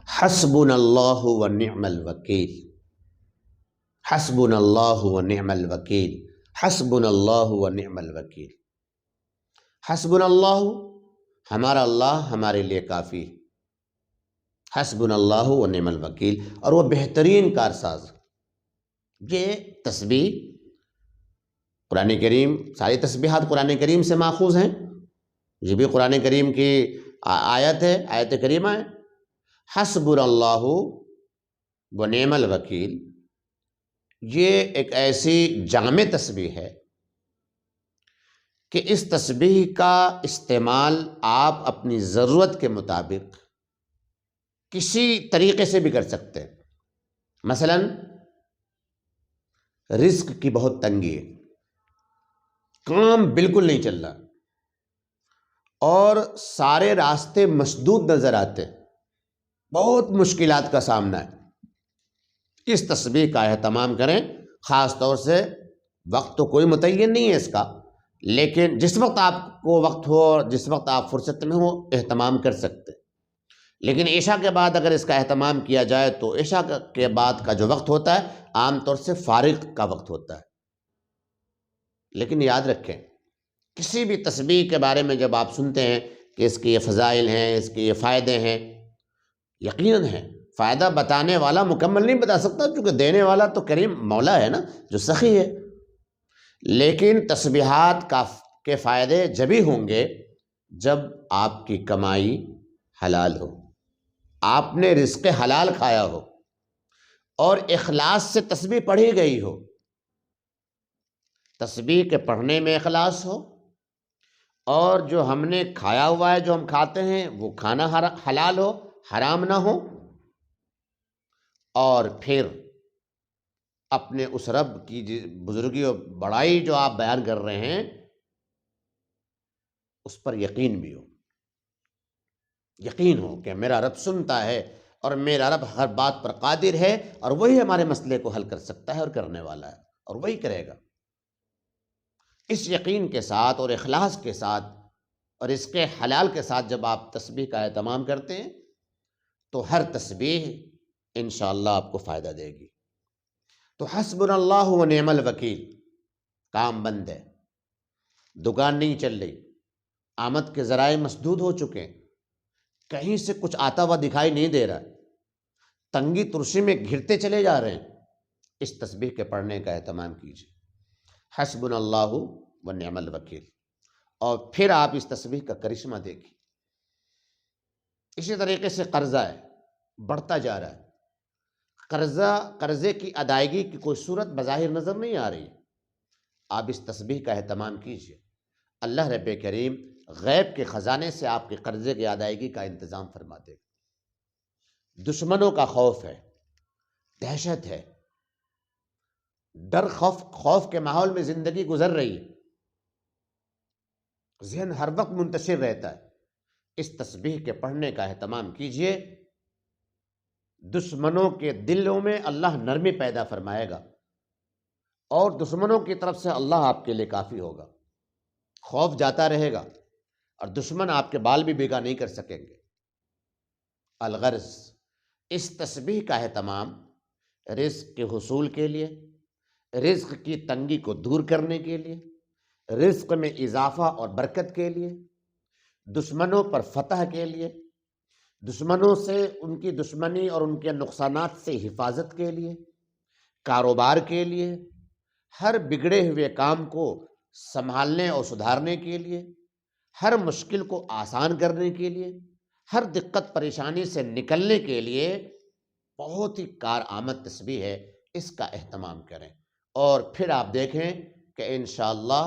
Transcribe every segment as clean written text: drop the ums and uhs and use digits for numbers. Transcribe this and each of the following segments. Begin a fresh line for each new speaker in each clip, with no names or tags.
حسبنا اللہ ونعم الوکیل، حسبنا اللہ ونعم الوکیل، حسبنا اللہ ونعم الوکیل۔ حسبنا اللہ، ہمارا اللہ ہمارے لیے کافی ہے۔ حسبنا اللہ ونعم الوکیل، اور وہ بہترین کارساز۔ یہ تسبیح قرآن کریم، ساری تسبیحات قرآن کریم سے ماخوذ ہیں، یہ بھی قرآن کریم کی آیت ہے، آیت کریمہ ہے۔ حسبنا اللہ ونعم الوکیل، یہ ایک ایسی جامع تسبیح ہے کہ اس تسبیح کا استعمال آپ اپنی ضرورت کے مطابق کسی طریقے سے بھی کر سکتے ہیں۔ مثلا رزق کی بہت تنگی ہے، کام بالکل نہیں چل رہا اور سارے راستے مسدود نظر آتے ہیں، بہت مشکلات کا سامنا ہے۔ اس تسبیح کا اہتمام کریں، خاص طور سے وقت تو کوئی متعین نہیں ہے اس کا، لیکن جس وقت آپ کو وقت ہو اور جس وقت آپ فرصت میں ہو اہتمام کر سکتے ہیں۔ لیکن عشاء کے بعد اگر اس کا اہتمام کیا جائے تو عشاء کے بعد کا جو وقت ہوتا ہے عام طور سے فارغ کا وقت ہوتا ہے۔ لیکن یاد رکھیں، کسی بھی تسبیح کے بارے میں جب آپ سنتے ہیں کہ اس کے یہ فضائل ہیں، اس کے یہ فائدے ہیں، یقیناً ہے، فائدہ بتانے والا مکمل نہیں بتا سکتا، کیونکہ دینے والا تو کریم مولا ہے نا، جو سخی ہے۔ لیکن تسبیحات کے فائدے جبھی ہوں گے جب آپ کی کمائی حلال ہو، آپ نے رزق حلال کھایا ہو اور اخلاص سے تسبیح پڑھی گئی ہو، تسبیح کے پڑھنے میں اخلاص ہو، اور جو ہم نے کھایا ہوا ہے، جو ہم کھاتے ہیں وہ کھانا حلال ہو، حرام نہ ہو، اور پھر اپنے اس رب کی بزرگی اور بڑائی جو آپ بیان کر رہے ہیں اس پر یقین بھی ہو، یقین ہو کہ میرا رب سنتا ہے اور میرا رب ہر بات پر قادر ہے، اور وہی ہمارے مسئلے کو حل کر سکتا ہے اور کرنے والا ہے، اور وہی کرے گا۔ اس یقین کے ساتھ اور اخلاص کے ساتھ اور اس کے حلال کے ساتھ جب آپ تسبیح کا اہتمام کرتے ہیں تو ہر تسبیح انشاءاللہ آپ کو فائدہ دے گی۔ تو حسبنا اللہ ونعم الوکیل، کام بند ہے، دکان نہیں چل رہی، آمد کے ذرائع مسدود ہو چکے ہیں، کہیں سے کچھ آتا ہوا دکھائی نہیں دے رہا، تنگی ترشی میں گھرتے چلے جا رہے ہیں، اس تسبیح کے پڑھنے کا اہتمام کیجیے۔ حسبنا اللہ ونعم الوکیل، اور پھر آپ اس تسبیح کا کرشمہ دیکھیں۔ اسی طریقے سے قرضہ ہے، بڑھتا جا رہا ہے، قرضے کی ادائیگی کی کوئی صورت بظاہر نظر نہیں آ رہی، آپ اس تسبیح کا اہتمام کیجیے، اللہ رب کریم غیب کے خزانے سے آپ کے قرضے کی ادائیگی کا انتظام فرما دے گا۔ دشمنوں کا خوف ہے، دہشت ہے، ڈر خوف کے ماحول میں زندگی گزر رہی ہے، ذہن ہر وقت منتشر رہتا ہے، اس تسبیح کے پڑھنے کا اہتمام کیجیے، دشمنوں کے دلوں میں اللہ نرمی پیدا فرمائے گا، اور دشمنوں کی طرف سے اللہ آپ کے لیے کافی ہوگا، خوف جاتا رہے گا، اور دشمن آپ کے بال بھی بیگا نہیں کر سکیں گے۔ الغرض، اس تسبیح کا اہتمام رزق کے حصول کے لیے، رزق کی تنگی کو دور کرنے کے لیے، رزق میں اضافہ اور برکت کے لیے، دشمنوں پر فتح کے لیے، دشمنوں سے ان کی دشمنی اور ان کے نقصانات سے حفاظت کے لیے، کاروبار کے لیے، ہر بگڑے ہوئے کام کو سنبھالنے اور سدھارنے کے لیے، ہر مشکل کو آسان کرنے کے لیے، ہر دقت پریشانی سے نکلنے کے لیے بہت ہی کارآمد تسبیح ہے، اس کا اہتمام کریں، اور پھر آپ دیکھیں کہ انشاءاللہ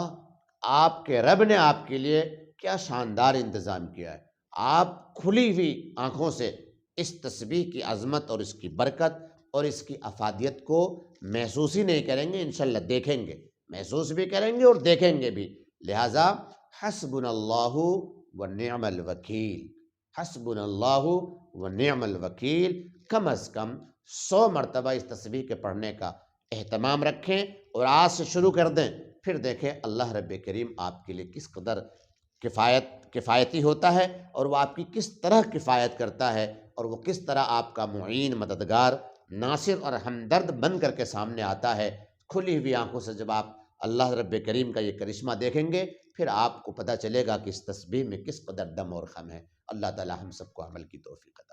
آپ کے رب نے آپ کے لیے کیا شاندار انتظام کیا ہے۔ آپ کھلی ہوئی آنکھوں سے اس تسبیح کی عظمت اور اس کی برکت اور اس کی افادیت کو محسوس ہی نہیں کریں گے، انشاءاللہ دیکھیں گے، محسوس بھی کریں گے اور دیکھیں گے بھی۔ لہٰذا حسبنا اللہ ونعم الوکیل، حسبنا اللہ ونعم الوکیل، کم از کم 100 مرتبہ اس تسبیح کے پڑھنے کا اہتمام رکھیں، اور آج سے شروع کر دیں، پھر دیکھیں اللہ رب کریم آپ کے لیے کس قدر کفایتی ہوتا ہے، اور وہ آپ کی کس طرح کفایت کرتا ہے، اور وہ کس طرح آپ کا معین، مددگار، ناصر اور ہمدرد بن کر کے سامنے آتا ہے، کھلی ہوئی آنکھوں سے جب آپ اللہ رب کریم کا یہ کرشمہ دیکھیں گے، پھر آپ کو پتہ چلے گا کہ اس تسبیح میں کس قدر دم اور خم ہے۔ اللہ تعالی ہم سب کو عمل کی توفیق عطا